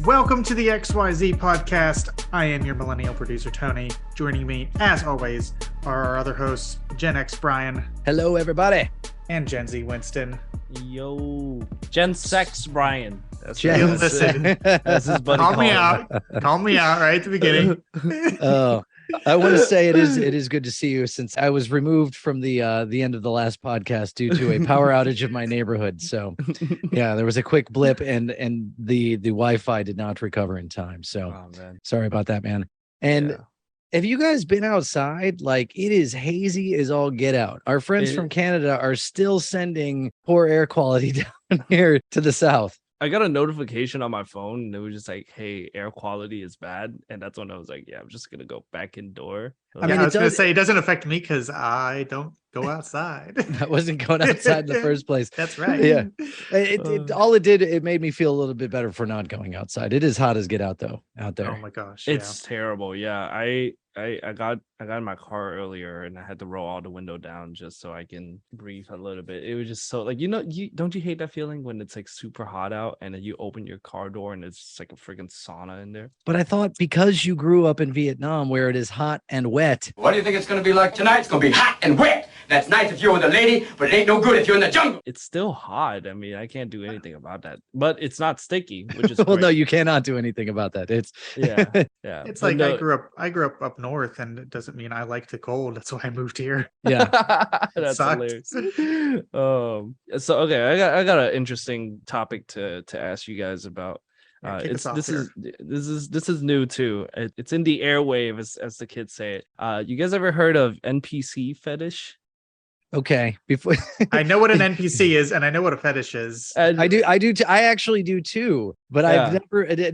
Welcome to the XYZ podcast. I am your millennial producer, Tony. Joining me, as always, are our other hosts, Gen X Brian. Hello, everybody. And Gen Z Winston. Yo, Gen Sex Brian. That's Gen Listen, that's his buddy. Call me out. Call me out right at the beginning. Oh, I want to say it is good to see you, since I was removed from the end of the last podcast due to a power outage of my neighborhood. So yeah, there was a quick blip and the Wi-Fi did not recover in time. So sorry about that, man. And have you guys been outside? Like, it is hazy as all get out. Our friends from Canada are still sending poor air quality down here to the south. I got a notification on my phone and it was just like, hey, air quality is bad. And that's when I was like, yeah, I'm just going to go back indoor. I mean, I was going to say, it doesn't affect me because I don't go outside. I wasn't going outside in the first place. That's right. Yeah. It made me feel a little bit better for not going outside. It is hot as get out, though, out there. Oh, my gosh. It's terrible. Yeah. I got in my car earlier and I had to roll all the window down just so I can breathe a little bit. It was just so, like, don't you hate that feeling when it's like super hot out and then you open your car door and it's just like a freaking sauna in there? But I thought because you grew up in Vietnam where it is hot and wet. What do you think it's going to be like tonight? It's going to be hot and wet. That's nice if you're with a lady, but it ain't no good if you're in the jungle. It's still hot. I mean, I can't do anything about that, but it's not sticky, which is well, great. no, you cannot do anything about that. It's yeah. It's like I grew up north, and it doesn't mean I like the cold. That's why I moved here. Yeah. That's hilarious. So okay, I got an interesting topic to ask you guys about. This is new too. It's in the airwave, as the kids say it. You guys ever heard of NPC fetish? Okay. Before I know what an NPC is, and I know what a fetish is. I do. I actually do too, but I've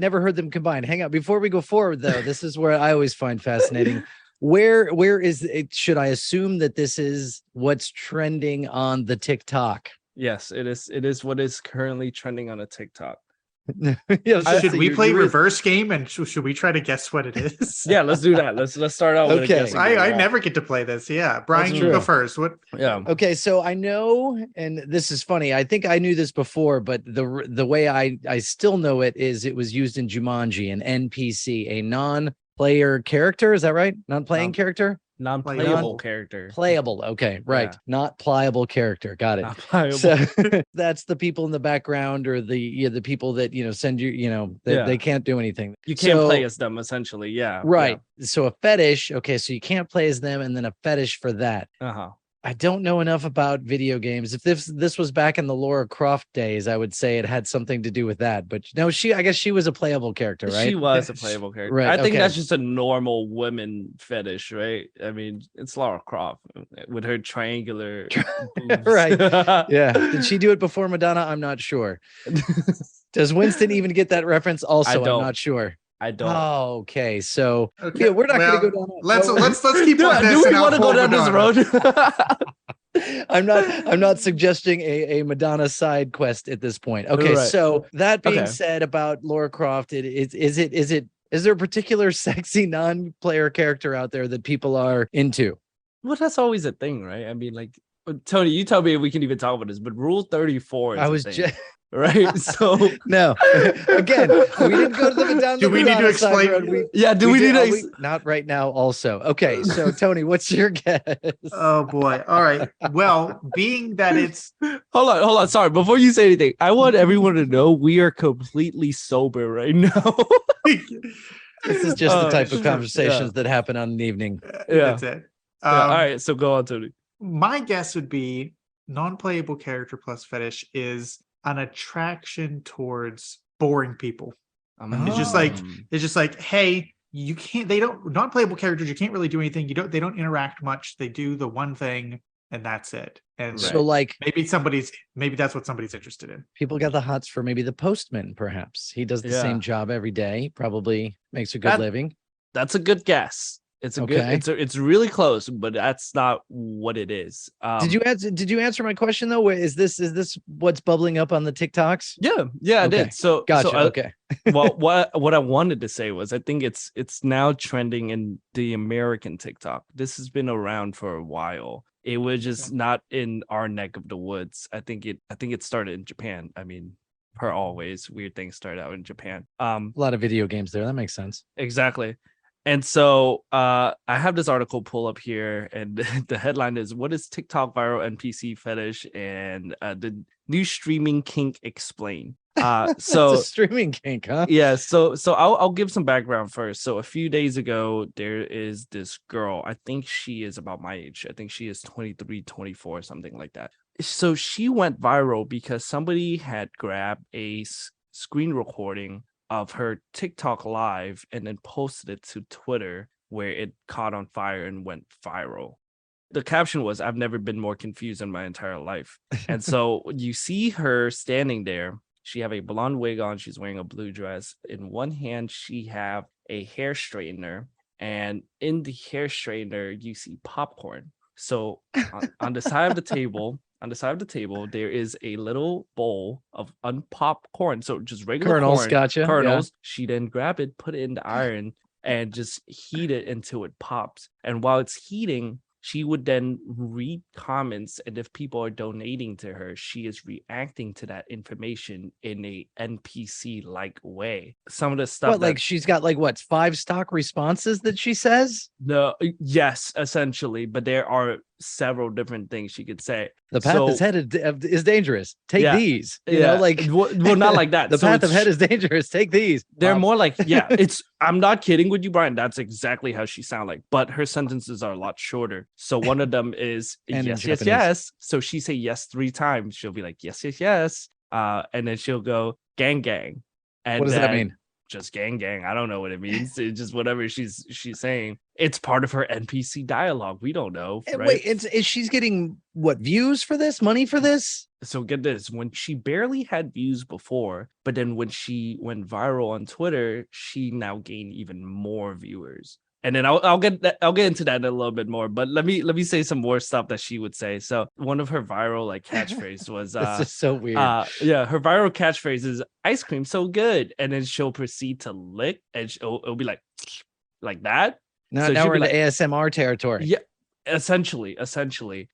never heard them combined. Hang on. Before we go forward, though, this is where I always find fascinating. Where is it? Should I assume that this is what's trending on the TikTok? Yes, it is. It is what is currently trending on a TikTok. Should we play reverse game and should we try to guess what it is? Yeah, let's do that. Let's start out with a guessing game. I never get to play this. Yeah, Brian, you go first. What? Yeah. Okay, so I know, and this is funny. I think I knew this before, but the way I still know it is it was used in Jumanji, an NPC, a non-player character. Is that right? Non-playing character. Non-playable character. Playable. Okay, right. Yeah. Not pliable character. Got it. Not pliable. So that's the people in the background, or the people that send you. They can't do anything. You can't play as them, essentially. Yeah. Right. Yeah. So a fetish. Okay, so you can't play as them, and then a fetish for that. I don't know enough about video games. If this was back in the Lara Croft days, I would say it had something to do with that. But no, I guess she was a playable character, right? She was a playable character. Right. I think that's just a normal women fetish, right? I mean, it's Lara Croft with her triangular boobs. Right. Yeah. Did she do it before Madonna? I'm not sure. Does Winston even get that reference? Also, I'm not sure. I don't. Oh, okay. So yeah, we're not going to go down. Let's keep on this. Do we want to go down this road? I'm not suggesting a Madonna side quest at this point. Okay. Right. So that being said about Lara Croft, is there a particular sexy non-player character out there that people are into? Well, that's always a thing, right? I mean, like, Tony, you tell me if we can even talk about this, but Rule 34 is right, so no. Again, we didn't go to the Madonna. Do we need to explain? Do we need to? Not right now. Also, okay. So, Tony, what's your guess? Oh boy! All right. Well, being that it's hold on. Sorry, before you say anything, I want everyone to know we are completely sober right now. This is just the type of conversations that happen on an evening. That's it. All right. So go on, Tony. My guess would be non-playable character plus fetish is an attraction towards boring people. It's just like, hey, you can't. They don't non-playable characters. You can't really do anything. They don't interact much. They do the one thing, and that's it. And so, like, maybe that's what somebody's interested in. People got the hots for maybe the postman. Perhaps he does the same job every day. Probably makes a good living. That's a good guess. It's it's really close, but that's not what it is. Did you answer my question though? Is this what's bubbling up on the TikToks? Yeah, I did. So gotcha. So okay. Well, what I wanted to say was I think it's now trending in the American TikTok. This has been around for a while. It was just not in our neck of the woods. I think it started in Japan. I mean, per always, weird things started out in Japan. A lot of video games there. That makes sense. Exactly. And so I have this article pull up here, and the headline is, "What is TikTok viral NPC fetish and the new streaming kink explain?" So it's a streaming kink, huh? Yeah. So I'll give some background first. So a few days ago, there is this girl. I think she is about my age. I think she is 23, 24, something like that. So she went viral because somebody had grabbed a screen recording of her TikTok live and then posted it to Twitter, where it caught on fire and went viral. The caption was, "I've never been more confused in my entire life." And so you see her standing there. She have a blonde wig on. She's wearing a blue dress. In one hand, she have a hair straightener. And in the hair straightener, you see popcorn. So on the side of the table, there is a little bowl of unpopped corn. So just regular kernels, corn, gotcha. kernels. Yeah. She then grab it, put it in the iron, and just heat it until it pops. And while it's heating, she would then read comments, and if people are donating to her, she is reacting to that information in a NPC-like way. Some of the stuff like she's got 5 stock responses that she says? Yes, essentially, but there are several different things she could say. The path is headed is dangerous. Take these. You know, well, not like that. The path of head is dangerous. Take these. They're more like, I'm not kidding with you, Brian. That's exactly how she sounds like, but her sentences are a lot shorter. So one of them is yes. So she say yes 3 times. She'll be like, yes. And then she'll go, gang. And what does that mean? Just gang. I don't know what it means. It's just whatever she's saying. It's part of her NPC dialogue. We don't know. Right? Wait, is she's getting views for this? Money for this? So get this, when she barely had views before, but then when she went viral on Twitter, she now gained even more viewers. And then I'll get into that in a little bit more, but let me say some more stuff that she would say. So one of her viral catchphrase was this is so weird. Her viral catchphrase is "ice cream so good," and then she'll proceed to lick, and it'll be like that. Now we're into ASMR territory. Yeah, essentially,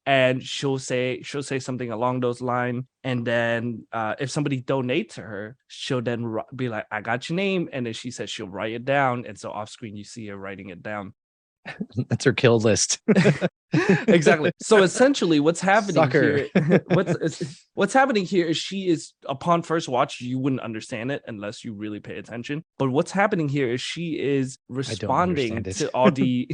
and she'll say something along those lines, and then if somebody donate to her, she'll then be like, "I got your name," and then she says she'll write it down, and so off screen you see her writing it down. That's her kill list. Exactly. So essentially what's happening here what's happening here is she is, upon first watch, you wouldn't understand it unless you really pay attention, but what's happening here is she is responding to all the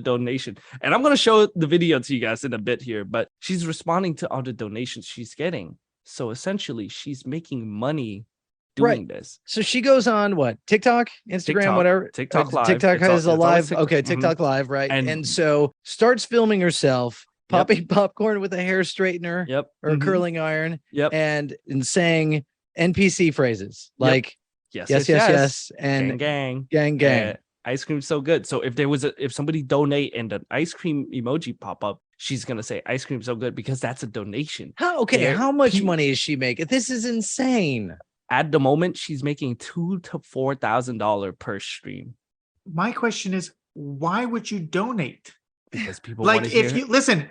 donation. And I'm going to show the video to you guys in a bit here, but she's responding to all the donations she's getting. So essentially she's making money doing this. So she goes on TikTok, Instagram, whatever. TikTok live. TikTok has a live. Okay, TikTok live, right? And so starts filming herself popping popcorn with a hair straightener, or a curling iron, and saying NPC phrases like yes, and gang. Ice cream so good. So if somebody donate and an ice cream emoji pop up, she's gonna say ice cream so good because that's a donation. How much money is she making? This is insane. At the moment, she's making $2,000 to $4,000 per stream. My question is, why would you donate? Because people want to hear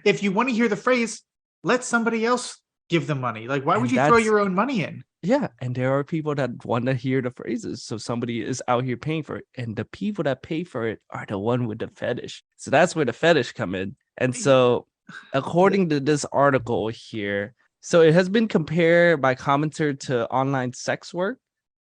if you want to hear the phrase, let somebody else give the money. Why would you throw your own money in? Yeah, and there are people that want to hear the phrases, so somebody is out here paying for it, and the people that pay for it are the one with the fetish. So that's where the fetish come in. And so, according to this article here, so it has been compared by commenter to online sex work.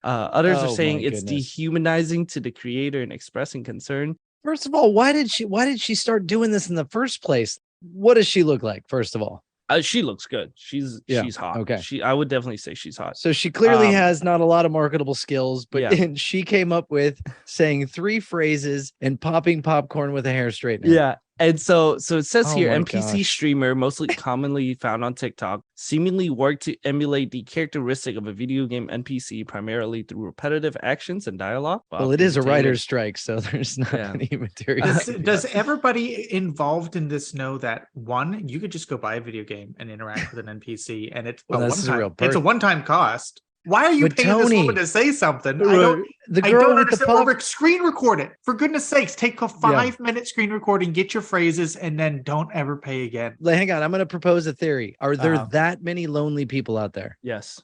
Others are saying it's dehumanizing to the creator and expressing concern. First of all, why did she start doing this in the first place? What does she look like, first of all? She looks good. She's hot. Okay. I would definitely say she's hot. So she clearly has not a lot of marketable skills, but she came up with saying 3 phrases and popping popcorn with a hair straightener. Yeah. And so it says here, NPC streamer, mostly commonly found on TikTok, seemingly worked to emulate the characteristic of a video game NPC, primarily through repetitive actions and dialogue. Well, it is a writer's strike, so there's not any material. Does everybody involved in this know that, one, you could just go buy a video game and interact with an NPC, and it's a one-time cost. Why are you paying this woman to say something? I don't understand. Or screen record it. For goodness sakes, take a 5-minute screen recording, get your phrases, and then don't ever pay again. Hang on, I'm going to propose a theory. Are there that many lonely people out there? Yes.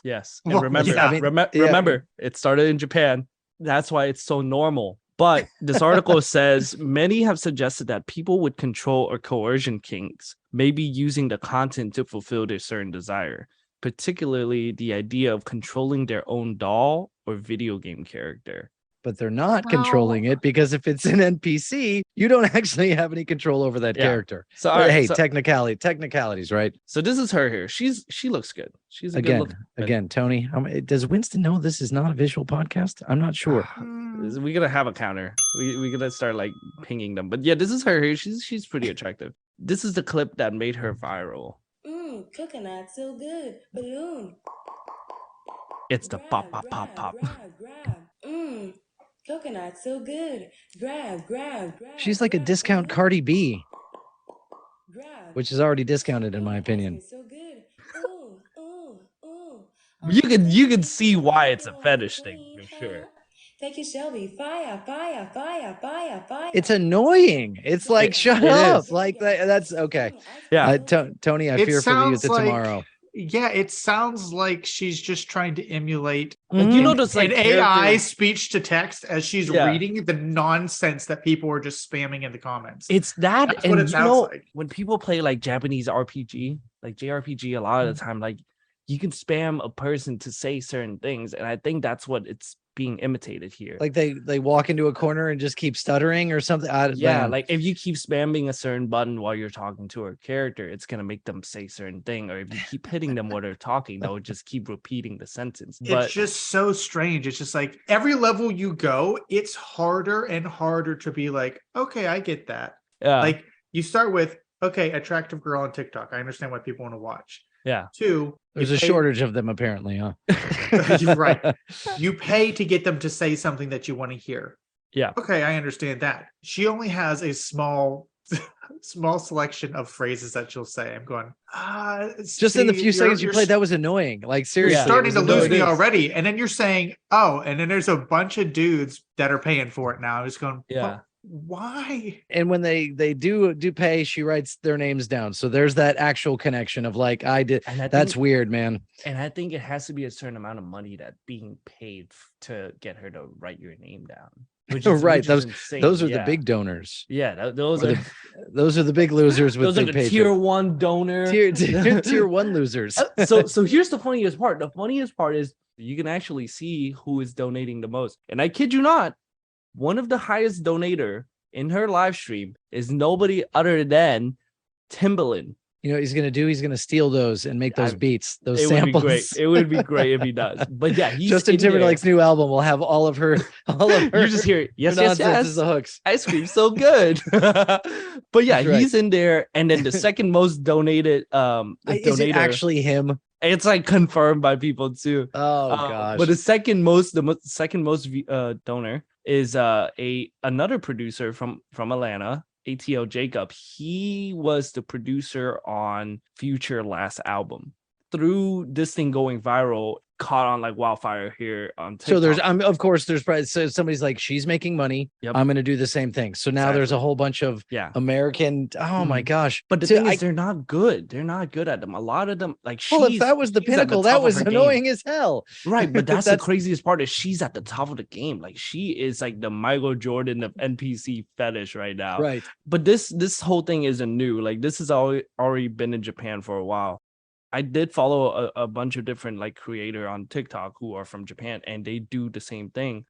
Yes. And Well, remember, yeah. remember, it started in Japan. That's why it's so normal. But this article says many have suggested that people with control or coercion kinks may be using the content to fulfill their certain desire, particularly the idea of controlling their own doll or video game character. But they're not controlling it, because if it's an NPC, you don't actually have any control over that character. So, but hey, technicalities, right? So this is her here. She looks good. She's a good again, Tony. Does Winston know this is not a visual podcast? I'm not sure. We're gonna have a counter. We're gonna start like pinging them. But yeah, this is her here. She's pretty attractive. This is the clip that made her viral. Coconut so good. Balloon. It's the pop. Coconut so good. Grab. She's like a discount Cardi B, which is already discounted in my opinion. So good. You can see why it's a fetish thing for sure. Thank you, Shelby. Fire. It's annoying. It's like, shut up. Is. Like that's okay. Yeah. Tony, I fear for the youth of tomorrow. Yeah, it sounds like she's just trying to emulate those like an AI speech to text as she's reading the nonsense that people are just spamming in the comments. It's that. That's what it sounds like. When people play like Japanese RPG, like JRPG, a lot of the time, like you can spam a person to say certain things, and I think that's what it's being imitated here. Like they walk into a corner and just keep stuttering or something. Like if you keep spamming a certain button while you're talking to a character, it's gonna make them say certain thing. Or if you keep hitting them while they're talking, they'll just keep repeating the sentence. But it's just so strange. It's just like every level you go, it's harder and harder to be like, okay, I get that. Yeah. Like you start with, okay, attractive girl on TikTok. I understand why people want to watch. Yeah. 2, there's a shortage of them apparently, huh? You're right. You pay to get them to say something that you want to hear. Yeah. Okay, I understand that. She only has a small selection of phrases that she'll say. I'm going, just in the few seconds you played, that was annoying. Like seriously, you're starting to lose me already. And then you're saying, and then there's a bunch of dudes that are paying for it now. I'm just going, why? And when they do pay, she writes their names down, so there's that actual connection of like, I did. That's weird, man. And I think it has to be a certain amount of money that being paid to get her to write your name down. Right, those are the big donors. Yeah, those are the big losers with those are the tier 1 donor, tier 1 losers. So here's the funniest part. The funniest part is you can actually see who is donating the most. And I kid you not, one of the highest donator in her live stream is nobody other than Timbaland. You know what he's gonna do? He's gonna steal those and make those beats, those samples. Would be great. It would be great if he does. But yeah, he's Justin Timberlake's new album will have all of her. You just hear yes, the hooks. Ice cream so good. But yeah, he's in there, and then the second most donated. Is it actually him? It's like confirmed by people too. Oh gosh! But the second most donor is another producer from Atlanta. ATL Jacob. He was the producer on Future last album. Through this thing going viral, caught on like wildfire here on TikTok. So there's of course there's probably, so somebody's like, she's making money, I'm gonna do the same thing. So now there's a whole bunch of American, my gosh. But the thing is, they're not good at them. A lot of them, like, if that was the pinnacle, that was annoying as hell, right? But that's the craziest part, is she's at the top of the game. Like, she is like the Michael Jordan of NPC fetish right now, right? But this whole thing isn't new. Like, this has already been in Japan for a while. I did follow a bunch of different like creator on TikTok who are from Japan, and they do the same thing.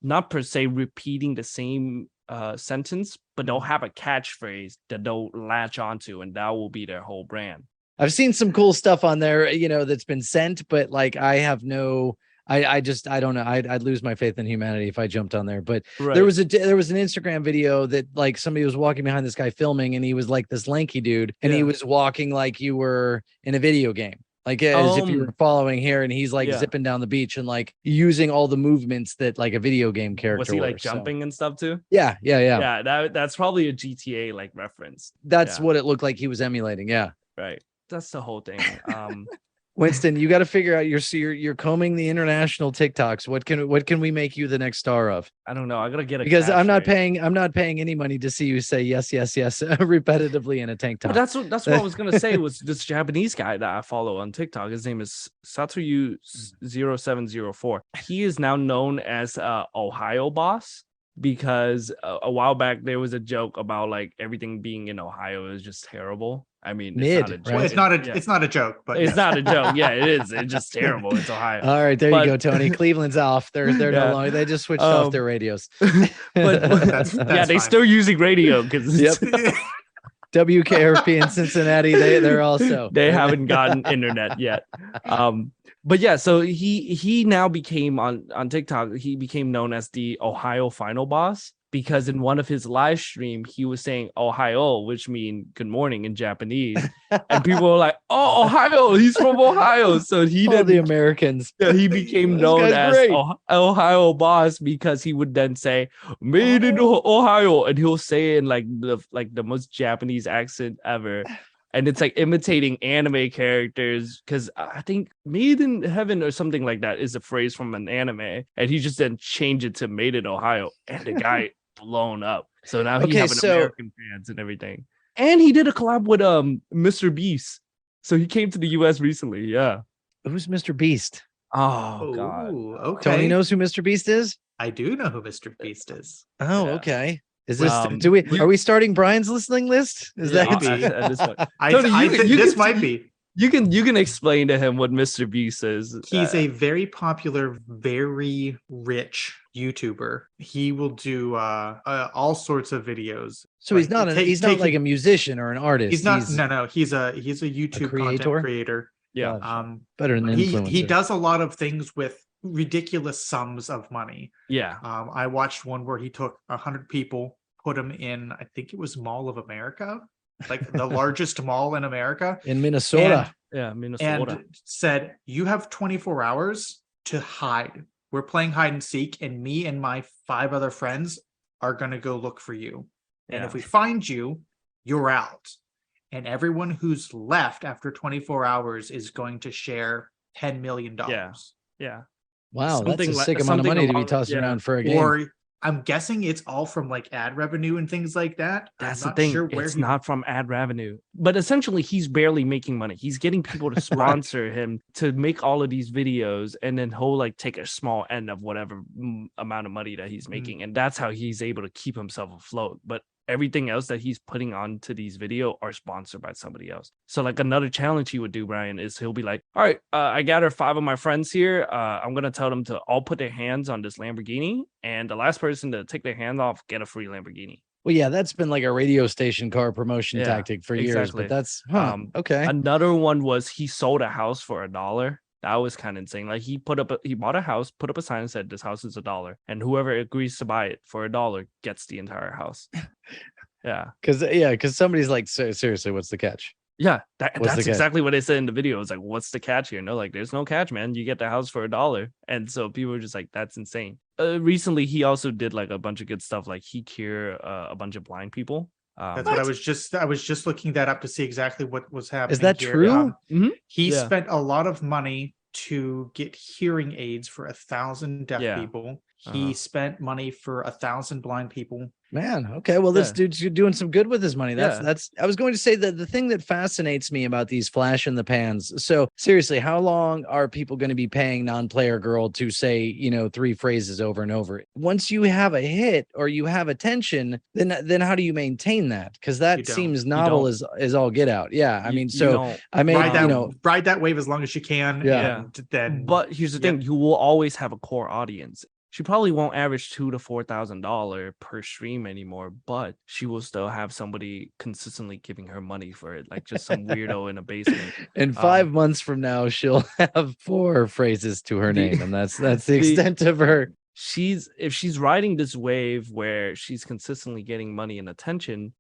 Not per se repeating the same sentence, but they'll have a catchphrase that they'll latch onto, and that will be their whole brand. I've seen some cool stuff on there, that's been sent, but like I have no. I don't know. I'd lose my faith in humanity if I jumped on there. But there was an Instagram video that like somebody was walking behind this guy filming, and he was like this lanky dude, and he was walking like you were in a video game, like as if you were following here, and he's like zipping down the beach and like using all the movements that like a video game character. Was he like jumping and stuff too? Yeah. That's probably a GTA like reference. That's what it looked like he was emulating. Yeah, right. That's the whole thing. Winston, you got to figure out you're combing the international TikToks. What can we make you the next star of? I don't know. I gotta get a because I'm not catchphrase. paying any money to see you say yes repetitively in a tank top. Well, that's what I was gonna say was this Japanese guy that I follow on TikTok. His name is Satoru0704. He is now known as Ohio Boss because a while back there was a joke about like everything being in Ohio is just terrible. I mean, it's not a joke. Well, it's not a joke, but it's not a joke. Yeah, it is. It's just terrible. It's Ohio. All right, there you go, Tony. Cleveland's off. They're no longer. They just switched off their radios. But that's they're fine. still using radio because WKRP in Cincinnati. They're also they haven't gotten internet yet. But yeah, so he now became on TikTok. He became known as the Ohio Final Boss because in one of his live stream he was saying Ohio, which means good morning in Japanese, and people were like, "Oh, Ohio! He's from Ohio!" So he all the Americans. Yeah, he became known as Ohio Boss because he would then say "Made in Ohio," and he'll say it in like the most Japanese accent ever. And it's like imitating anime characters because I think "Made in Heaven" or something like that is a phrase from an anime, and he just then changed it to "Made in Ohio," and the guy blown up. So now he has American fans and everything. And he did a collab with Mr. Beast. So he came to the US recently. Yeah. Who's Mr. Beast? Oh God. Okay. Tony knows who Mr. Beast is? I do know who Mr. Beast is. Oh, okay. Is this are we starting Brian's listening list? Is that at this point? This might be. You can explain to him what Mr. Beast is. He's a very popular, very rich YouTuber. He will do all sorts of videos. So he's not like a musician or an artist. He's not. No. He's a YouTube content creator. Yeah. Better than influencer. He does a lot of things with ridiculous sums of money. Yeah. I watched one where he took 100 people, put them in, I think it was Mall of America, like the largest mall in America. In Minnesota. Minnesota. And said, you have 24 hours to hide. We're playing hide and seek, and me and my 5 other friends are going to go look for you. And if we find you, you're out. And everyone who's left after 24 hours is going to share $10 million. Yeah. Wow, that's a sick amount of money to be tossing around for a game. Or I'm guessing it's all from like ad revenue and things like that. That's the thing. It's not from ad revenue, but essentially he's barely making money. He's getting people to sponsor him to make all of these videos, and then he'll like take a small end of whatever amount of money that he's making, and that's how he's able to keep himself afloat. But everything else that he's putting onto these videos are sponsored by somebody else. So like another challenge he would do, Brian, is he'll be like, all right, I gathered 5 of my friends here. I'm going to tell them to all put their hands on this Lamborghini, and the last person to take their hand off, get a free Lamborghini. Well, yeah, that's been like a radio station car promotion tactic for years, but that's okay. Another one was he sold a house for $1. That was kind of insane. Like he bought a house, put up a sign and said, this house is $1. And whoever agrees to buy it for $1 gets the entire house. Because somebody's like, seriously, what's the catch? Yeah, that's exactly what they said in the video. It's like, what's the catch here? No, like, there's no catch, man. You get the house for $1. And so people were just like, that's insane. Recently, he also did like a bunch of good stuff. Like he cured a bunch of blind people. That's what I was just looking that up to see exactly what was happening. Is that here. true? He spent a lot of money to get hearing aids for 1,000 deaf people. He spent money for 1,000 blind people. Man, okay. Well, this dude's doing some good with his money. That's I was going to say that the thing that fascinates me about these flash in the pans. So seriously, how long are people going to be paying non-player girl to say, 3 phrases over and over? Once you have a hit or you have attention, then how do you maintain that? Because that seems novel as all get out. Yeah. I mean, ride that wave as long as you can. Yeah. And then, but here's the thing, you will always have a core audience. She probably won't average $2,000 to $4,000 per stream anymore, but she will still have somebody consistently giving her money for it, like just some weirdo in a basement. In 5 months from now, she'll have 4 phrases to her name, and that's the extent of her. if she's riding this wave where she's consistently getting money and attention,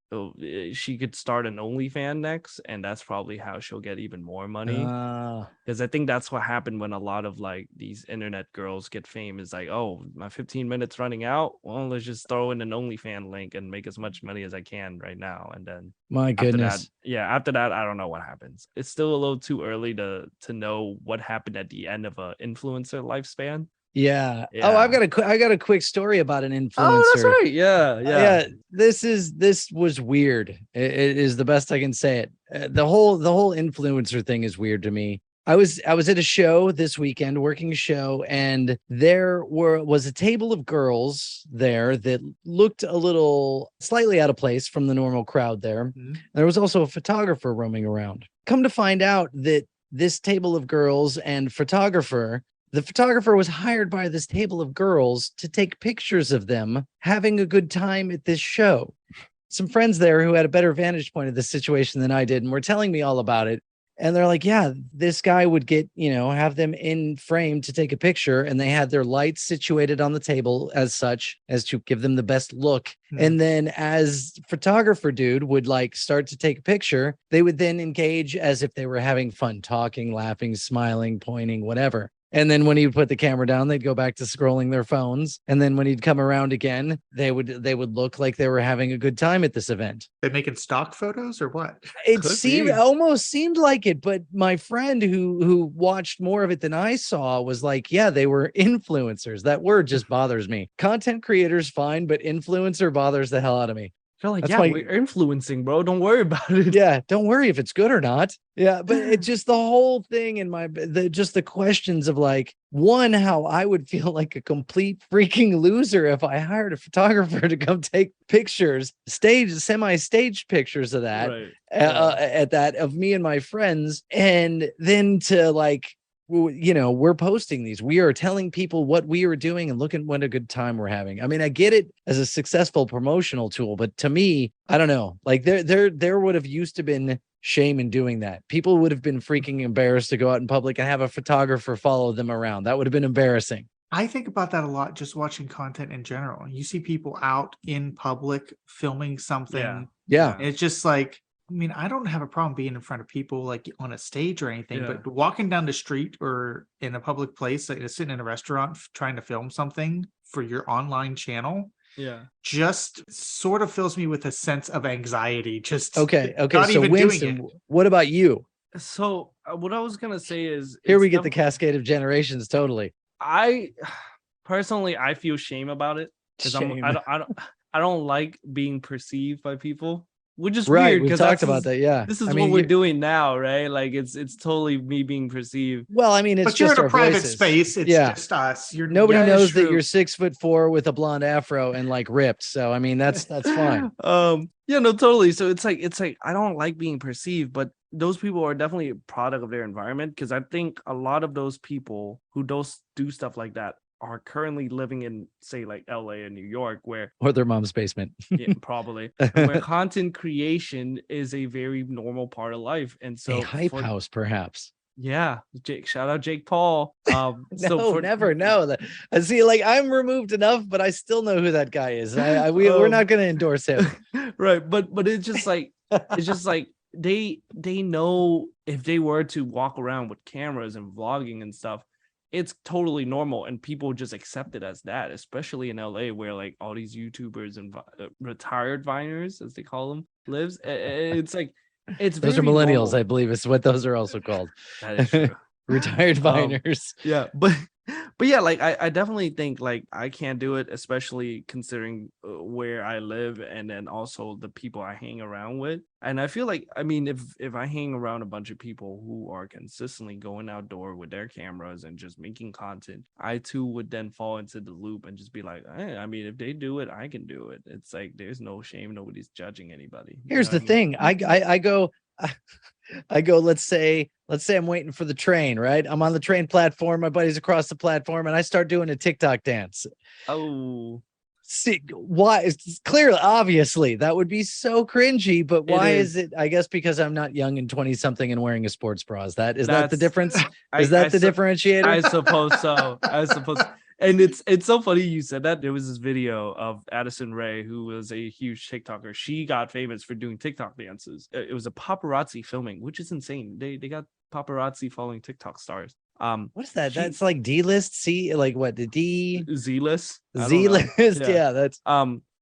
she could start an OnlyFans next, and that's probably how she'll get even more money. Because I think that's what happened when a lot of like these internet girls get fame, is like, oh, my 15 minutes running out, well, let's just throw in an OnlyFans link and make as much money as I can right now. And then my goodness, after that I don't know what happens. It's still a little too early to know what happened at the end of an influencer lifespan. Yeah. Oh, I got a quick story about an influencer. Oh, that's right. Yeah. This was weird. It is the best I can say it. The whole influencer thing is weird to me. I was at a show this weekend, working a show, and there was a table of girls there that looked a little slightly out of place from the normal crowd there. Mm-hmm. There was also a photographer roaming around. Come to find out that this table of girls and the photographer was hired by this table of girls to take pictures of them having a good time at this show. Some friends there who had a better vantage point of the situation than I did and were telling me all about it. And they're like, yeah, this guy would get, have them in frame to take a picture. And they had their lights situated on the table as such as to give them the best look. Mm-hmm. And then as photographer dude would like start to take a picture, they would then engage as if they were having fun, talking, laughing, smiling, pointing, whatever. And then when he would put the camera down, they'd go back to scrolling their phones. And then when he'd come around again, they would look like they were having a good time at this event. They're making stock photos or what? It almost seemed like it. But my friend who watched more of it than I saw was like, yeah, they were influencers. That word just bothers me. Content creators, fine, but influencer bothers the hell out of me. They're like, we're influencing, bro. Don't worry about it. Yeah, don't worry if it's good or not. Yeah, but it's just the whole thing in the questions of like, one, how I would feel like a complete freaking loser if I hired a photographer to come take pictures, semi-staged pictures of that, of me and my friends, and then to like, we're posting these. We are telling people what we are doing and look at what a good time we're having. I mean, I get it as a successful promotional tool, but to me, I don't know. Like there would have used to been shame in doing that. People would have been freaking embarrassed to go out in public and have a photographer follow them around. That would have been embarrassing. I think about that a lot just watching content in general. You see people out in public filming something. Yeah. It's just like, I mean, I don't have a problem being in front of people like on a stage or anything, but walking down the street or in a public place, like sitting in a restaurant trying to film something for your online channel, just sort of fills me with a sense of anxiety. Just okay. So Winston, what about you? So what I was gonna say is here we get the cascade of generations. Totally. I personally feel shame about it because I don't like being perceived by people. Which is weird because we talked about that. Yeah, this is what we're doing now, right? Like it's totally me being perceived. Well, I mean, it's just you're in a private voices. Space. It's just us. Nobody knows that you're 6'4" with a blonde afro and like ripped. So I mean, that's fine. No, totally. So it's like I don't like being perceived, but those people are definitely a product of their environment because I think a lot of those people who don't do stuff like that are currently living in, say, like LA and New York, or their mom's basement. Probably where content creation is a very normal part of life, and so a hype house, perhaps. Yeah, shout out Jake Paul. Never know that. I see, like I'm removed enough, but I still know who that guy is. We're not going to endorse him, right? But it's just like they know if they were to walk around with cameras and vlogging and stuff, it's totally normal and people just accept it as that, especially in LA where like all these YouTubers and retired Viners, as they call them, lives. It's like, those are millennials, normal. I believe is what those are also called. That is true. Retired Viners. But yeah, like I definitely think like I can't do it, especially considering where I live and then also the people I hang around with. And I feel like, I mean, if I hang around a bunch of people who are consistently going outdoor with their cameras and just making content, I too would then fall into the loop and just be like, hey, I mean, if they do it, I can do it. It's like there's no shame, nobody's judging anybody. Here's the thing. I go, let's say I'm waiting for the train, right? I'm on the train platform. My buddy's across the platform and I start doing a TikTok dance. Oh, see why? It's clearly, obviously that would be so cringy, but why is it? I guess because I'm not young and 20 something and wearing a sports bra. Is that the difference? Is that the differentiator? I suppose so. And it's so funny you said that. There was this video of Addison Rae, who was a huge TikToker. She got famous for doing TikTok dances. It was a paparazzi filming, which is insane. They got paparazzi following TikTok stars. What is that? That's like D-list, C, like what, the D? Z-list? Z-list, yeah, that's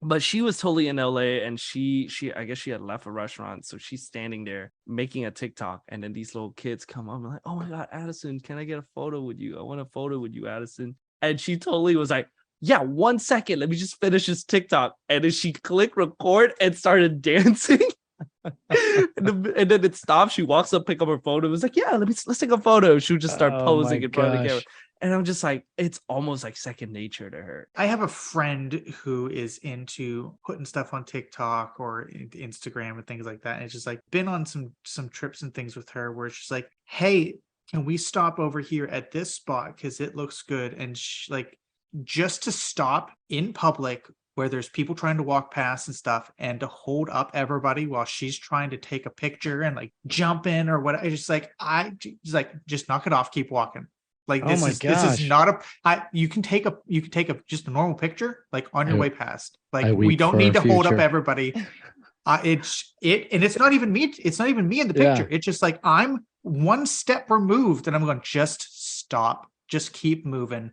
but she was totally in LA, and she I guess she had left a restaurant, so she's standing there making a TikTok, and then these little kids come up and like, oh my god, Addison, can I get a photo with you? I want a photo with you, Addison. And she totally was like, yeah, 1 second, let me just finish this TikTok. And then she clicked record and started dancing. and then it stopped. She walks up, pick up her phone, and was like, yeah, let's take a photo. She would just start posing in front of the camera. And I'm just like, it's almost like second nature to her. I have a friend who is into putting stuff on TikTok or Instagram and things like that. And it's just like been on some trips and things with her where it's just like, hey, can we stop over here at this spot because it looks good? And like just to stop in public where there's people trying to walk past and stuff, and to hold up everybody while she's trying to take a picture and like jump in or what. I just like, just knock it off, keep walking. Like this is not you can take a just a normal picture like on your way past. Like we don't need to hold up everybody. And it's not even me. It's not even me in the picture. It's just like I'm one step removed, and I'm going, just stop, just keep moving.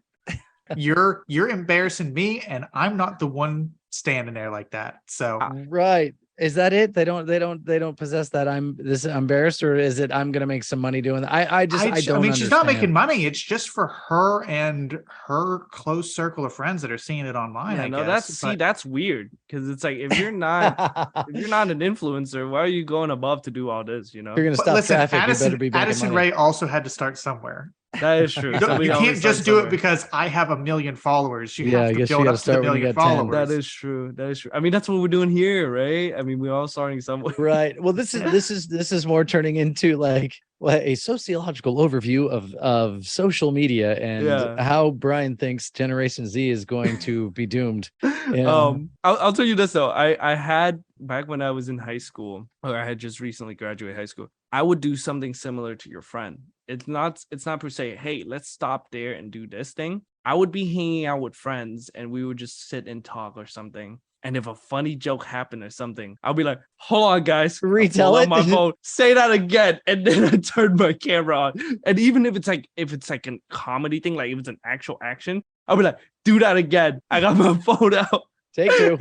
You're embarrassing me, and I'm not the one standing there like that. So right. Is that it? They don't possess that I'm embarrassed, or is it I'm gonna make some money doing that? I don't understand. She's not making money. It's just for her and her close circle of friends that are seeing it online. I guess. That's weird, because it's like if you're not an influencer, why are you going above to do all this? You know, if you're gonna stop traffic. You better be Addison Rae also had to start somewhere. That is true. You can't just do it because I have 1 million followers. You have to build up to 1 million followers. That is true. I mean, that's what we're doing here, right? I mean, we're all starting somewhere. Right. Well, this is more turning into like a sociological overview of social media and how Brian thinks Generation Z is going to be doomed. I'll tell you this though. I had back when I was in high school, or I had just recently graduated high school, I would do something similar to your friend. It's not per se, hey, let's stop there and do this thing. I would be hanging out with friends and we would just sit and talk or something. And if a funny joke happened or something, I'll be like, hold on, guys. Retell it on my phone. Say that again. And then I turn my camera on. And even if it's like a comedy thing, like if it's an actual action, I'll be like, do that again. I got my phone out. Take two.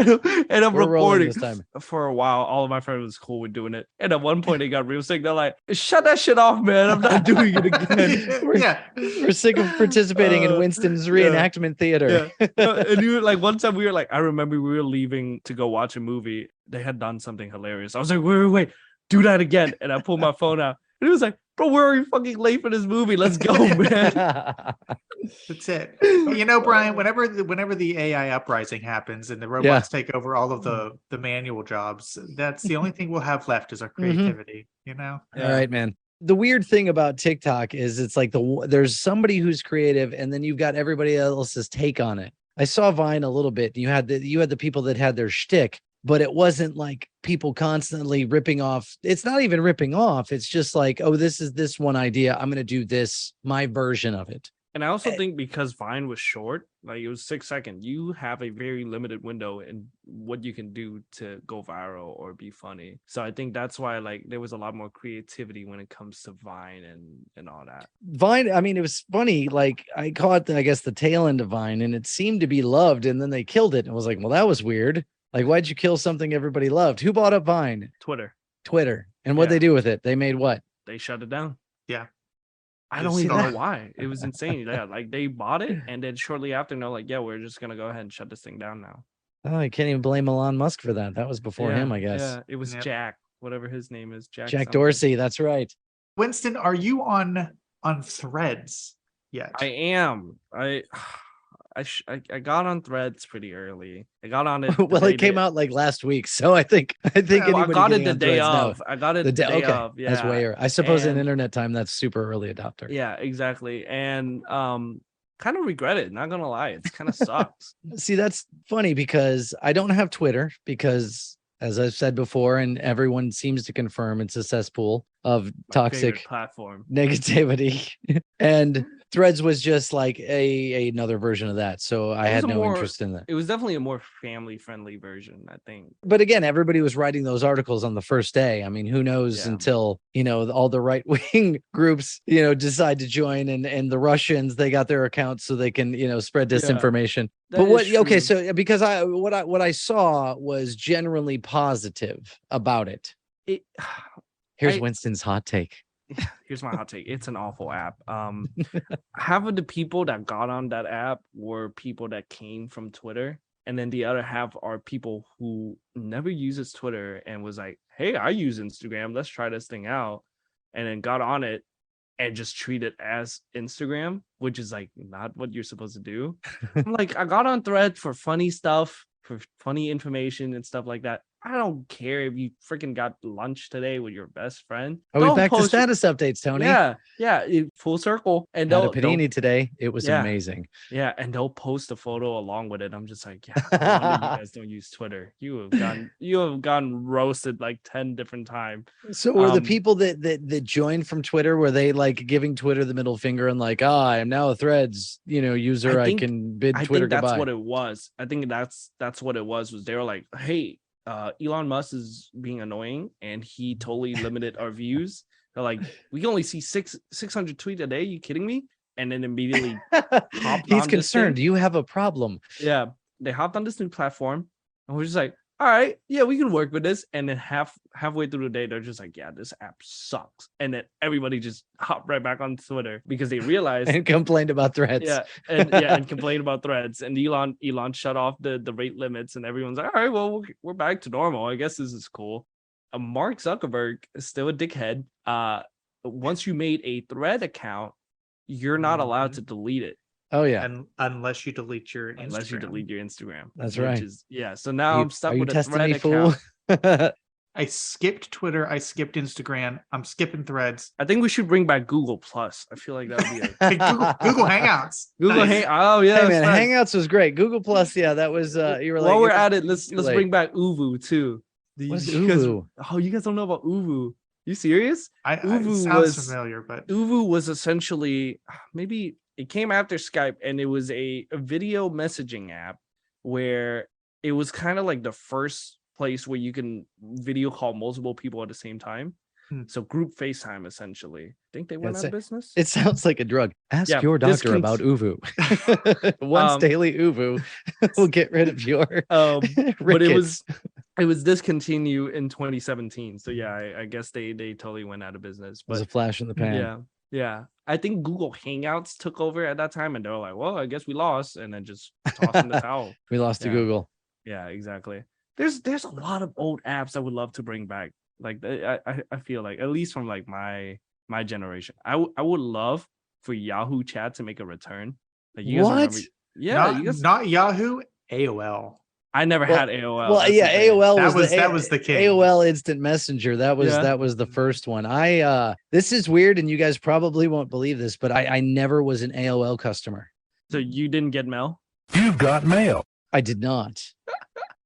And I'm recording this time. For a while. All of my friends was cool with doing it. And at one point, they got real sick. They're like, shut that shit off, man. I'm not doing it again. We're sick of participating in Winston's reenactment theater. Yeah. And you were like, one time we were like, I remember we were leaving to go watch a movie. They had done something hilarious. I was like, wait, do that again. And I pulled my phone out. And he was like, bro, we're already fucking late for this movie. Let's go, man. That's it. You know, Brian, whenever the AI uprising happens and the robots take over all of the manual jobs, that's the only thing we'll have left is our creativity, you know? All right, man. The weird thing about TikTok is it's like there's somebody who's creative and then you've got everybody else's take on it. I saw Vine a little bit. You had the people that had their shtick, but it wasn't like people constantly ripping off. It's not even ripping off. It's just like, oh, this is this one idea. I'm going to do this, my version of it. And I also think because Vine was short, like it was 6 seconds, you have a very limited window in what you can do to go viral or be funny. So I think that's why like there was a lot more creativity when it comes to Vine and all that. Vine, I mean, it was funny. Like I caught, I guess, the tail end of Vine and it seemed to be loved and then they killed it. And I was like, well, that was weird. Like, why'd you kill something everybody loved? Who bought up Vine? Twitter. And what'd they do with it? They made what? They shut it down. Yeah. I don't even know why. It was insane. Yeah, like they bought it and then shortly after, no, like, yeah, we're just gonna go ahead and shut this thing down now. Oh, I can't even blame Elon Musk for that. That was before him, I guess. Yeah, it was Jack, whatever his name is. Jack Dorsey, that's right. Winston, are you on Threads yet? I am. I got on Threads pretty early. I got on it. Well, it came out like last week, so I think anybody I got it the day of. I got it the day of. Yeah, that's way early. I suppose in internet time, that's super early adopter. Yeah, exactly. And kind of regret it. Not gonna lie, it kind of sucks. See, that's funny because I don't have Twitter because, as I've said before, and everyone seems to confirm, it's a cesspool of toxic platform negativity. And Threads was just like another version of that. So I had no interest in that. It was definitely a more family friendly version, I think. But again, everybody was writing those articles on the first day. I mean, who knows until, all the right wing groups, decide to join and the Russians, they got their accounts so they can, spread disinformation. But so because what I saw was generally positive about it. Here's Winston's hot take. Here's my hot take. It's an awful app. Half of the people that got on that app were people that came from Twitter, and then the other half are people who never uses Twitter and was like, hey, I use Instagram, let's try this thing out, and then got on it and just treat it as Instagram, which is like not what you're supposed to do. I'm like, I got on Threads for funny stuff, for funny information and stuff like that. I don't care if you freaking got lunch today with your best friend. Are we back to status updates, Tony? Yeah, full circle. And had a panini today. It was amazing. Yeah, and they'll post a photo along with it. I'm just like, no wonder you guys don't use Twitter. You have gotten roasted like 10 different times. So were the people that joined from Twitter, were they like giving Twitter the middle finger and like, I am now a Threads, user. I can bid Twitter goodbye. That's what it was. I think that's what it was they were like, hey, Elon Musk is being annoying and he totally limited our views. They're like, we can only see 600 tweets a day. You kidding me? And then immediately he's concerned. You have a problem. Yeah. They hopped on this new platform and we're just like, all right, yeah, we can work with this. And then halfway through the day, they're just like, yeah, this app sucks. And then everybody just hopped right back on Twitter because they realized and complained about Threads. And complained about Threads. And Elon shut off the rate limits, and everyone's like, all right, well, we're back to normal. I guess this is cool. Mark Zuckerberg is still a dickhead. Once you made a Thread account, you're not allowed to delete it. Oh yeah, and unless you delete your Instagram. That's right. So now I'm stuck with a Thread account. I skipped Twitter. I skipped Instagram. I'm skipping Threads. I think we should bring back Google Plus. I feel like that would be Google Hangouts. Oh yeah, hey man, Hangouts was great. Google Plus, yeah, that was. You were like, while we're at it, let's bring back Uvu too. What's Uvu? You guys don't know about Uvu? You serious? Uvu sounds familiar, but Uvu was essentially maybe. It came after Skype, and it was a video messaging app where it was kind of like the first place where you can video call multiple people at the same time. So group FaceTime, essentially. I think they went out of business. It sounds like a drug. Ask your doctor about Uvu. Once daily Uvu will get rid of your but it was discontinued in 2017. So yeah, I guess they totally went out of business. But it was a flash in the pan. Yeah. I think Google Hangouts took over at that time, and they were like, well, I guess we lost, and then just tossed in the towel. We lost to Google. Yeah, exactly. There's a lot of old apps I would love to bring back. Like I feel like, at least from like my generation, I would love for Yahoo Chat to make a return. Like, you guys remember? Yeah, not Yahoo, AOL. I never had AOL. Well, AOL that was the king. AOL Instant Messenger. That was the first one. This is weird, and you guys probably won't believe this, but I never was an AOL customer. So you didn't get mail? You've got mail. I did not.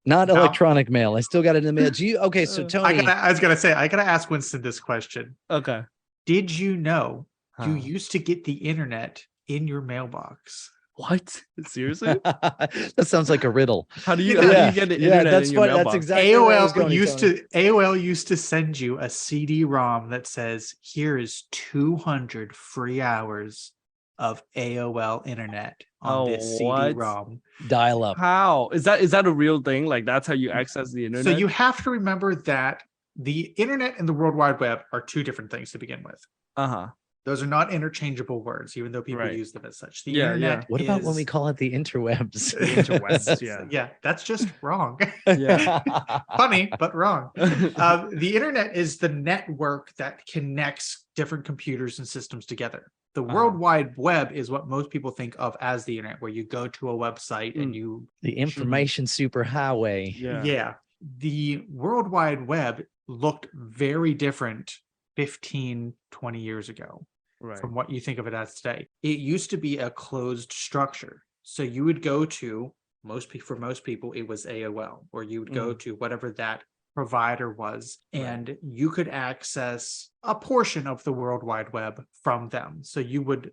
Not electronic mail. I still got it in the mail. Do you? Okay, so Tony, I was gonna say, I gotta ask Winston this question. Okay. Did you know you used to get the internet in your mailbox? What? Seriously? That sounds like a riddle. How do you get the internet in your mailbox? That's exactly AOL used to send you a CD-ROM that says, here is 200 free hours of AOL internet on this CD-ROM. Dial up. How? Is that a real thing? Like, that's how you access the internet? So you have to remember that the internet and the World Wide Web are two different things to begin with. Uh-huh. Those are not interchangeable words, even though people use them as such. The internet. Yeah. What about when we call it the interwebs? The interwebs, yeah, that's just wrong. Yeah. Funny, but wrong. The internet is the network that connects different computers and systems together. The World Wide Web is what most people think of as the internet, where you go to a website and you... The information superhighway. Yeah. The World Wide Web looked very different 15, 20 years ago. Right. From what you think of it as today. It used to be a closed structure. So you would go to, for most people, it was AOL, or you would go to whatever that provider was, and you could access a portion of the World Wide Web from them. So you would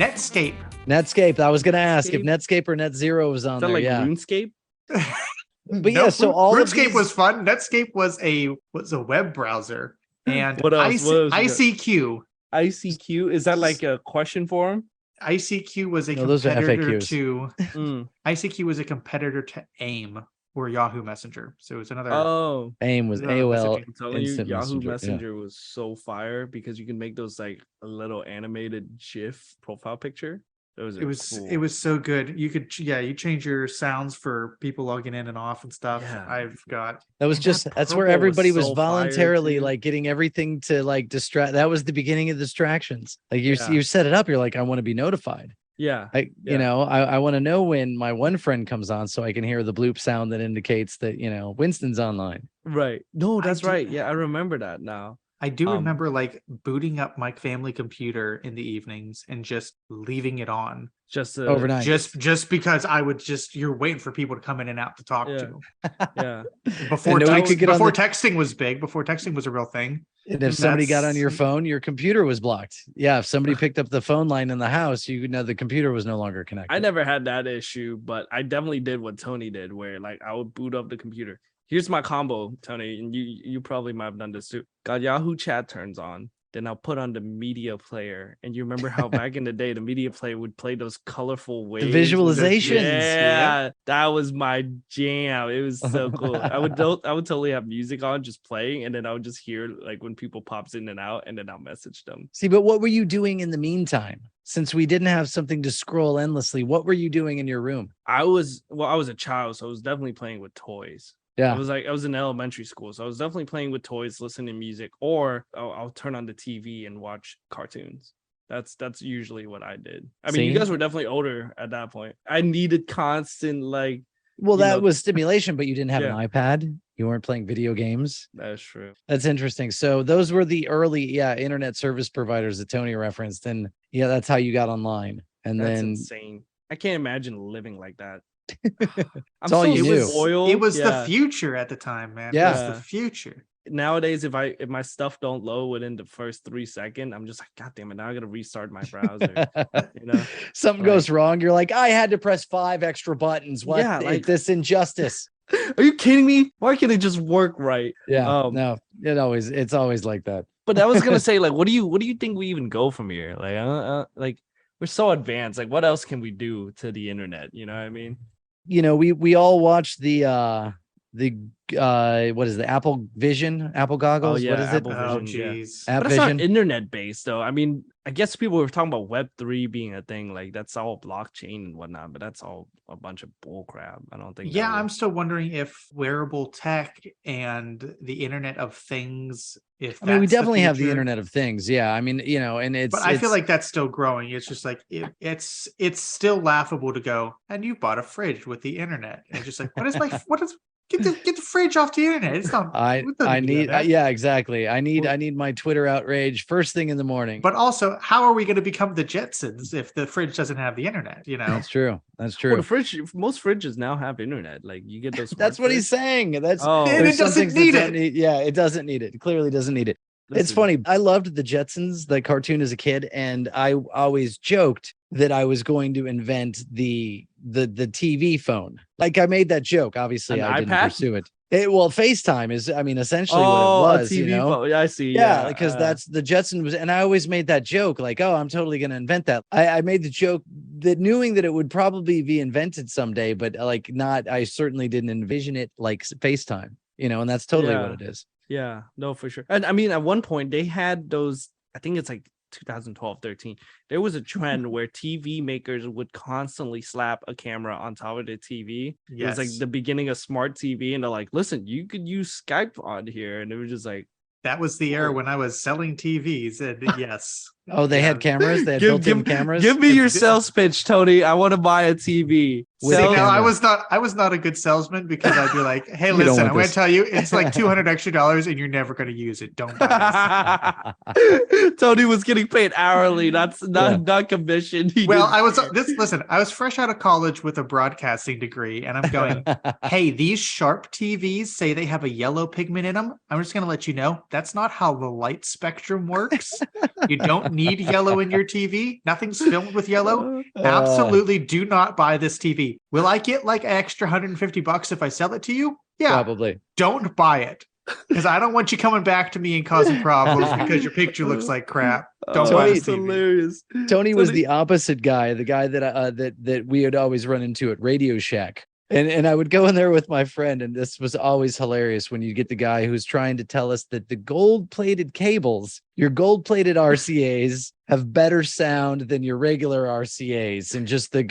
Netscape. Netscape. I was gonna ask if Netscape or Net Zero was on there. Like yeah. RuneScape. But yeah, so all RuneScape of these... was fun. Netscape was a web browser. And what else? ICQ. ICQ, is that like a question forum? ICQ was a those are competitor FAQs. to ICQ was a competitor to AIM or Yahoo Messenger. So it was another. AIM was AOL. I'm telling you, Yahoo Messenger yeah. was so fire because you can make those like a little animated GIF profile picture. It was so good. You could you change your sounds for people logging in and off and stuff. Yeah. That's where everybody was so voluntarily like getting everything to like distract. That was the beginning of distractions. Like you set it up. You're like, I want to be notified. Yeah. You know, I want to know when my one friend comes on so I can hear the bloop sound that indicates that, you know, Winston's online. Right. No, that's right. Yeah, I remember that now. I do remember like booting up my family computer in the evenings and just leaving it on just overnight, just because you're waiting for people to come in and out to talk to. Yeah. Before texting was big, before texting was a real thing. And if somebody got on your phone, your computer was blocked. Yeah, if somebody picked up the phone line in the house, you know the computer was no longer connected. I never had that issue, but I definitely did what Tony did, where like I would boot up the computer. Here's my combo, Tony, and you probably might have done this too. Got Yahoo Chat turns on, then I'll put on the media player. And you remember how back in the day, the media player would play those colorful waves. The visualizations. Yeah, that was my jam. It was so cool. I would totally have music on just playing, and then I would just hear like when people pops in and out, and then I'll message them. See, but what were you doing in the meantime? Since we didn't have something to scroll endlessly, what were you doing in your room? I was a child, so I was definitely playing with toys. Yeah, I was in elementary school, so I was definitely playing with toys, listening to music, or I'll turn on the TV and watch cartoons. That's usually what I did. I mean, you guys were definitely older at that point. I needed constant like. Well, was stimulation, but you didn't have an iPad. You weren't playing video games. That's true. That's interesting. So those were the early, internet service providers that Tony referenced, and that's how you got online. And that's insane. I can't imagine living like that. It's all you knew. It was the future at the time, man. Yeah. It was the future. Nowadays, if my stuff don't load within the first 3 seconds, I'm just like, God damn it! Now I gotta restart my browser. Something goes wrong. You're like, I had to press 5 extra buttons. What? Yeah, like this injustice. Are you kidding me? Why can't it just work right? Yeah. No, it's always like that. But I was gonna say, like, what do you think we even go from here? Like, we're so advanced. Like, what else can we do to the internet? You know what I mean? We all watched the what is the Apple Vision, Apple goggles? Oh, yeah, what is Apple it? Vision, geez. But it's not internet based though. I mean, I guess people were talking about Web3 being a thing, like that's all blockchain and whatnot, but that's all a bunch of bull crap. I don't think. Yeah, I'm still wondering if wearable tech and the Internet of Things. We definitely have the Internet of Things. Yeah, I mean, and it's. But I feel like that's still growing. It's just like it's still laughable to go, and you bought a fridge with the internet, and just like what is. Get the fridge off the internet. It's not. Exactly. I need my Twitter outrage first thing in the morning. But also, how are we going to become the Jetsons if the fridge doesn't have the internet? That's true. That's true. Well, most fridges now have internet. Like you get those. That's what he's saying. And it doesn't need it. It doesn't need it. It clearly doesn't need it. It's funny. I loved the Jetsons, the cartoon, as a kid, and I always joked that I was going to invent the TV phone. Like I made that joke. Obviously, I didn't pursue it. FaceTime is, essentially what it was. TV phone. I see. Yeah, because that's the Jetson was, and I always made that joke. Like, I'm totally going to invent that. I made the joke that knowing that it would probably be invented someday, but I certainly didn't envision it like FaceTime. And that's totally what it is. Yeah, no, for sure. And I mean, at one point they had those, I think it's like 2012, 13. There was a trend where TV makers would constantly slap a camera on top of the TV. Yes. It was like the beginning of smart TV. And they're like, listen, you could use Skype on here. And it was just like, that was the era when I was selling TVs. And yes. Oh, they had cameras. They had built-in cameras. Give me your sales pitch, Tony. I want to buy a TV. I was not a good salesman because I'd be like, "Hey, listen, I'm going to tell you, it's like $200 extra, and you're never going to use it. Don't buy this." Tony was getting paid hourly, not commission. I was fresh out of college with a broadcasting degree, and I'm going, "Hey, these Sharp TVs say they have a yellow pigment in them. I'm just going to let you know that's not how the light spectrum works. You don't need yellow in your TV. Nothing's filmed with yellow. Absolutely do not buy this TV. Will I get like an extra $150 if I sell it to you? Yeah. Probably. Don't buy it. Because I don't want you coming back to me and causing problems because your picture looks like crap. Don't buy this TV. Hilarious. Tony was the opposite guy, the guy that we would always run into at RadioShack. And I would go in there with my friend, and this was always hilarious when you get the guy who's trying to tell us that the gold-plated cables, your gold-plated RCAs, have better sound than your regular RCAs, and just the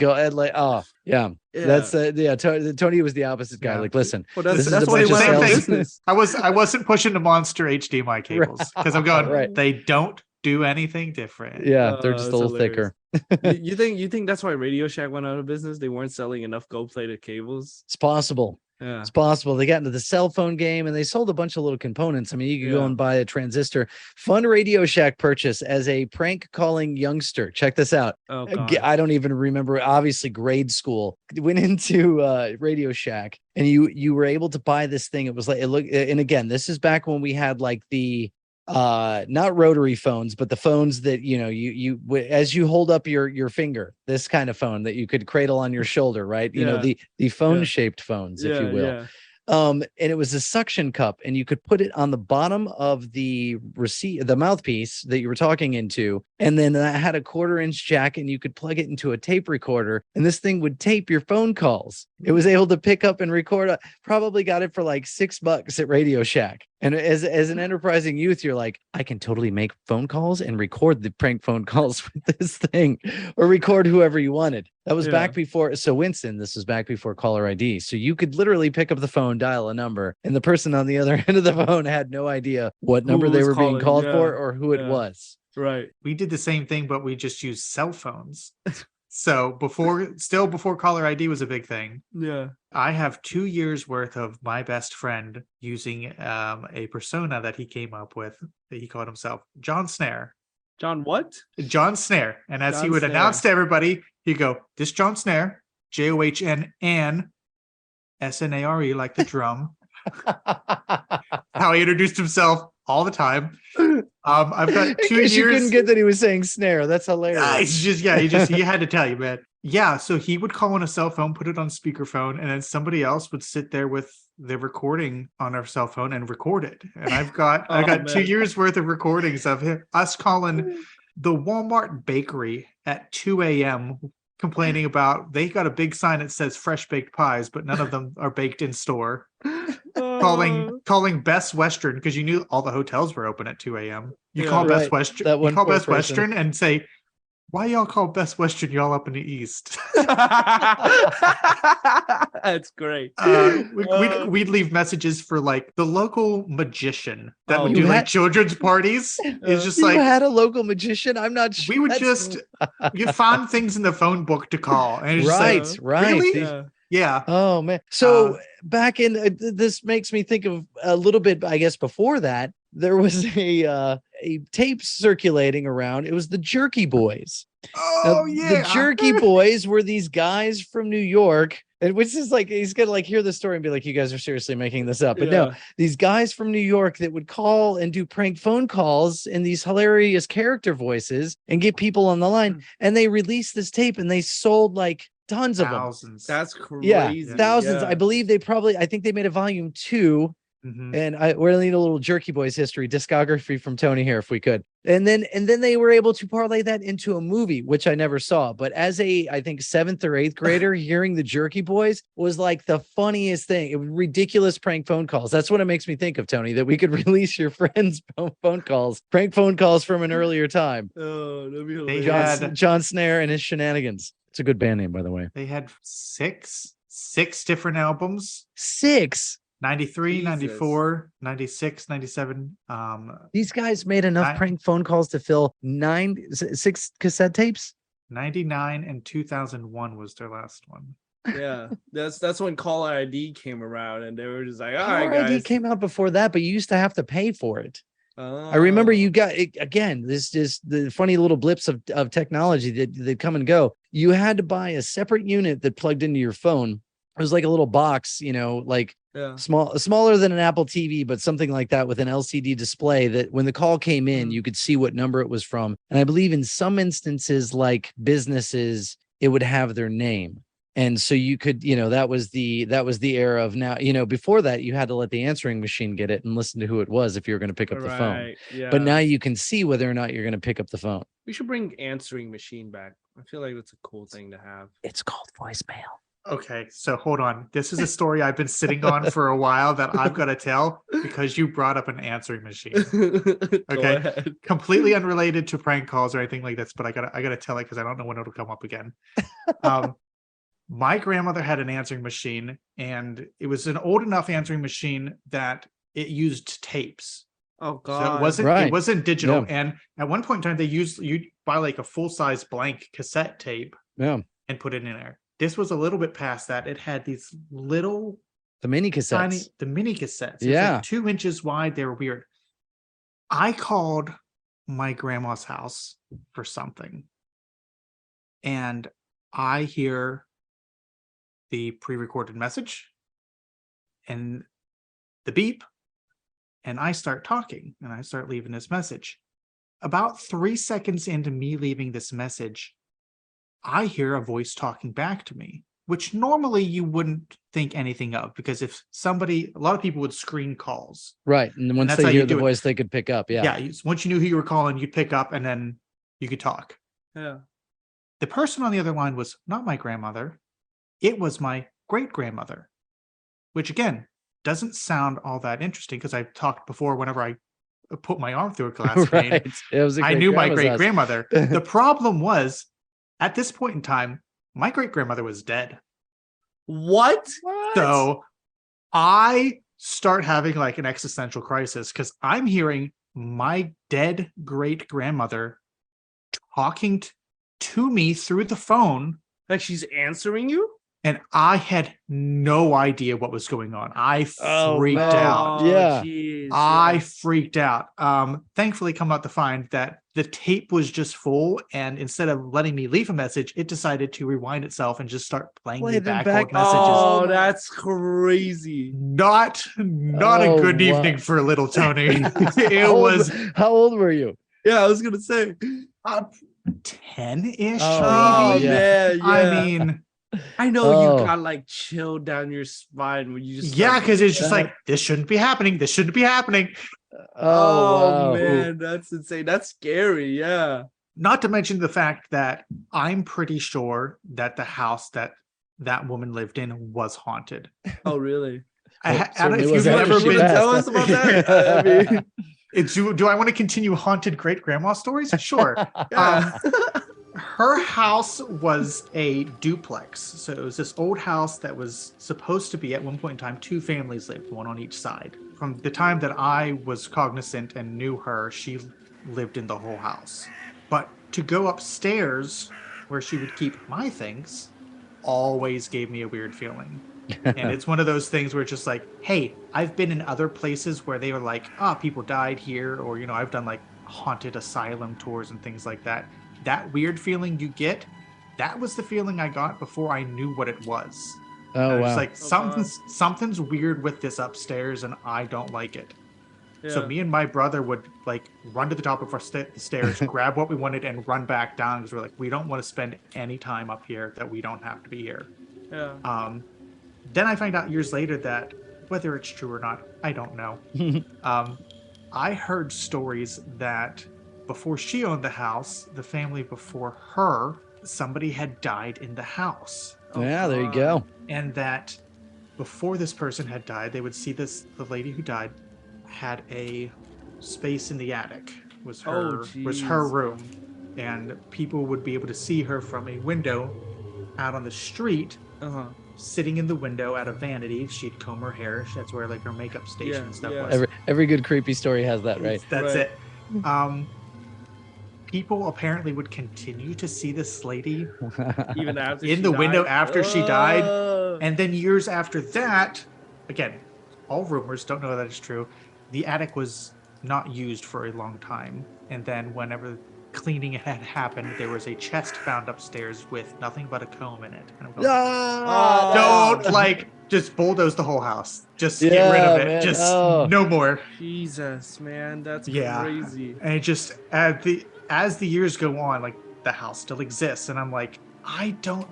Tony was the opposite guy. Like, listen, well, that's why he went out of business. I wasn't pushing the monster HDMI cables because I'm going. They don't do anything different. Yeah, they're just a little thicker. you think that's why RadioShack went out of business? They weren't selling enough gold-plated cables. It's possible. Yeah, it's possible. They got into the cell phone game and they sold a bunch of little components. I mean, you could go and buy a transistor. Fun RadioShack purchase as a prank calling youngster. Check this out. Oh, God. I don't even remember. Obviously, grade school. Went into RadioShack and you were able to buy this thing. It was like and again, this is back when we had like the not rotary phones, but the phones that you as you hold up your finger, this kind of phone that you could cradle on your shoulder, right? You know, the phone shaped phones, if you will. And it was a suction cup, and you could put it on the bottom of the mouthpiece that you were talking into, and then that had a 1/4-inch jack, and you could plug it into a tape recorder, and this thing would tape your phone calls. It was able to pick up and record. Probably got it for like $6 at RadioShack. And as an enterprising youth, you're like, I can totally make phone calls and record the prank phone calls with this thing, or record whoever you wanted. That was back before. So Winston, this was back before caller ID. So you could literally pick up the phone, dial a number, and the person on the other end of the phone had no idea what number they were being called for or who it was. Right. We did the same thing, but we just used cell phones. So before caller ID was a big thing. Yeah. I have 2 years worth of my best friend using a persona that he came up with that he called himself Johnn Snare. John what? Johnn Snare. And as Johnn he would Snare. announce to everybody, he'd go, this Johnn Snare, John N SNARE, like the drum. How he introduced himself all the time. I've got 2 years. You couldn't get that he was saying snare. That's hilarious. He had to tell you, man. Yeah, so he would call on a cell phone, put it on speakerphone, and then somebody else would sit there with the recording on our cell phone and record it. And I got 2 years worth of recordings of us calling the Walmart bakery at 2 a.m. complaining about they got a big sign that says fresh baked pies, but none of them are baked in store. Calling Best Western because you knew all the hotels were open at 2 a.m. You call Best Western. You call Best Western and say, why y'all call Best Western y'all up in the East? That's great. We'd leave messages for like the local magician that would do like children's parties. It's just like, you had a local magician. I'm not sure. We would you found things in the phone book to call. And it's right. Really? Yeah. Oh man. So back in this makes me think of a little bit, I guess before that, there was a tape circulating around. It was the Jerky Boys. Oh, The Jerky Boys were these guys from New York, and which is like, he's gonna like hear the story and be like, you guys are seriously making this up. But no, these guys from New York that would call and do prank phone calls in these hilarious character voices and get people on the line. And they released this tape and they sold like tons of thousands. them. That's crazy. Yeah, thousands. I believe I think they made a volume 2. Mm-hmm. And we're gonna need a little Jerky Boys history discography from Tony here if we could. And then they were able to parlay that into a movie, which I never saw. But as I think 7th or 8th grader, hearing the Jerky Boys was like the funniest thing. It was ridiculous prank phone calls. That's what it makes me think of, Tony, that we could release your friends' phone calls, prank phone calls from an earlier time. Oh, that'd be hilarious. John Snare and his shenanigans. It's a good band name, by the way. They had six different albums. 6. 93, Jesus. 94, 96, 97. These guys made enough prank phone calls to fill 6 cassette tapes. 99 and 2001 was their last one. Yeah, that's when caller ID came around, and they were just like, all caller right, guys. ID came out before that, but you used to have to pay for it. I remember you got it, again. This is the funny little blips of technology that come and go. You had to buy a separate unit that plugged into your phone. was like a little box, you know, like smaller than an Apple TV, but something like that with an LCD display that when the call came in, you could see what number it was from. And I believe in some instances, like businesses, it would have their name. And so you could, you know, that was the era of now, you know, before that you had to let the answering machine get it and listen to who it was if you were going to pick up the phone. Yeah. But now you can see whether or not you're going to pick up the phone. We should bring answering machine back. I feel like that's a cool thing to have. It's called voicemail. Okay, so hold on. This is a story I've been sitting on for a while that I've got to tell because you brought up an answering machine. Okay, completely unrelated to prank calls or anything like this, but I gotta tell it because I don't know when it'll come up again. My grandmother had an answering machine, and it was an old enough answering machine that it used tapes. Oh God! So it wasn't digital. Yeah. And at one point in time, you'd buy like a full size blank cassette tape, and put it in there. This was a little bit past that. It had these little the mini cassettes. The mini cassettes. It was like 2 inches wide. They were weird. I called my grandma's house for something, and I hear the pre-recorded message and the beep, and I start talking and I start leaving this message. About 3 seconds into me leaving this message, I hear a voice talking back to me, which normally you wouldn't think anything of, because if a lot of people would screen calls. Right. And once they hear the voice, they could pick up. Yeah. Yeah. Once you knew who you were calling, you'd pick up and then you could talk. Yeah. The person on the other line was not my grandmother. It was my great-grandmother, which again, doesn't sound all that interesting because I've talked before whenever I put my arm through a glass pane. I knew my great-grandmother. The problem was, at this point in time, my great-grandmother was dead. What? So I start having like an existential crisis because I'm hearing my dead great-grandmother talking to me through the phone. Like she's answering you? And I had no idea what was going on. I freaked out. Yeah. Geez, I freaked out. Thankfully, come out to find that the tape was just full, and instead of letting me leave a message, it decided to rewind itself and just start playing me back old messages. Oh, that's crazy. Not a good evening for little Tony. How old were you? Yeah, I was gonna say 10-ish. Oh, maybe. Yeah. I mean, I know you got like chill down your spine when you just because it's just like, this shouldn't be happening. This shouldn't be happening. Oh wow. Man, that's insane. That's scary. Yeah. Not to mention the fact that I'm pretty sure that the house that woman lived in was haunted. Oh, really? I don't know if you've ever been. Tell us about that. I mean, do I want to continue haunted great grandma stories? Sure. Her house was a duplex. So it was this old house that was supposed to be, at one point in time, 2 families lived, one on each side. From the time that I was cognizant and knew her, she lived in the whole house. But to go upstairs where she would keep my things always gave me a weird feeling. And it's one of those things where it's just like, hey, I've been in other places where they were like, people died here, or, you know, I've done like haunted asylum tours and things like that. That weird feeling you get, that was the feeling I got before I knew what it was. Oh, wow. It's like something's weird with this upstairs, and I don't like it. Yeah. So me and my brother would like run to the top of our stairs, grab what we wanted, and run back down because we're like, we don't want to spend any time up here that we don't have to be here. Yeah. Then I find out years later that whether it's true or not, I don't know. I heard stories that before she owned the house, the family before her, somebody had died in the house. Yeah, there you go. And that before this person had died, they would see the lady who died had a space in the attic, was her room. And people would be able to see her from a window out on the street, sitting in the window at a vanity. She'd comb her hair. That's where like her makeup station and stuff was. Every good creepy story has that, right? That's it. People apparently would continue to see this lady even after in the window after she died. And then years after that, again, all rumors, don't know that it's true, the attic was not used for a long time. And then whenever cleaning had happened, there was a chest found upstairs with nothing but a comb in it. And I'm going, don't like just bulldoze the whole house. Just get rid of it. Man. Just no more. Jesus, man, that's crazy. And it just as the years go on, like the house still exists, and I'm like, I don't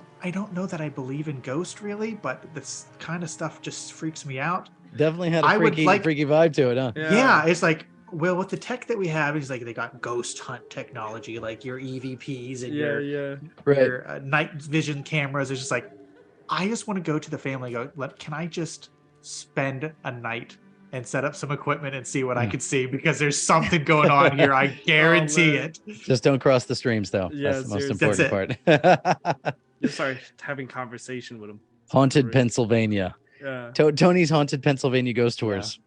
know that I believe in ghosts really, but this kind of stuff just freaks me out. Definitely had a freaky vibe to it, huh? Yeah, it's like, well, with the tech that we have, it's like they got ghost hunt technology, like your EVPs and your night vision cameras. It's just like, I just want to go to the family and go, can I just spend a night and set up some equipment and see what I can see, because there's something going on here. I guarantee it. Just don't cross the streams, though. Yeah, that's the most important part. You start having conversation with them. Haunted Pennsylvania. Yeah. Tony's Haunted Pennsylvania Ghost Tours. Yeah.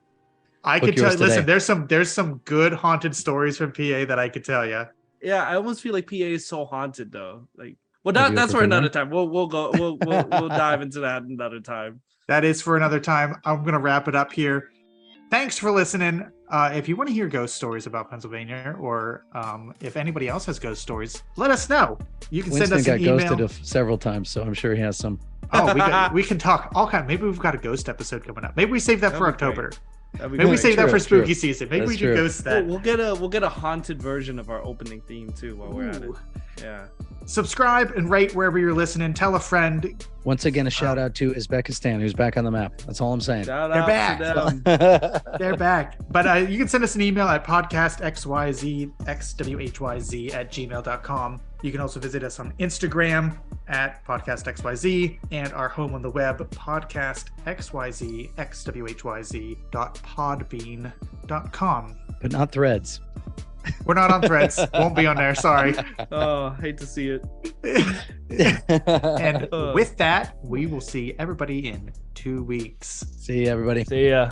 I could tell you, listen, there's some good haunted stories from PA that I could tell you. Yeah, I almost feel like PA is so haunted though. Like, well, that's for another time. We'll dive into that another time. That is for another time. I'm gonna wrap it up here. Thanks for listening. If you want to hear ghost stories about Pennsylvania, or if anybody else has ghost stories, let us know. You can Winston send us an email. Winston got ghosted several times, so I'm sure he has some. Oh, we can talk all kind. Maybe we've got a ghost episode coming up. Maybe we save that for October. Maybe we save that for spooky season. Maybe we do ghost that. We'll get a haunted version of our opening theme too while we're at it. Yeah. Subscribe and rate wherever you're listening. Tell a friend. Once again, a shout out to Uzbekistan, who's back on the map. That's all I'm saying. They're back. They're back. But you can send us an email at podcastxyz@gmail.com. You can also visit us on Instagram at podcastxyz, and our home on the web, podcastxyz.podbean.com. But not Threads. We're not on Threads. Won't be on there. Sorry. Oh, hate to see it. And with that, we will see everybody in 2 weeks. See you, everybody. See ya.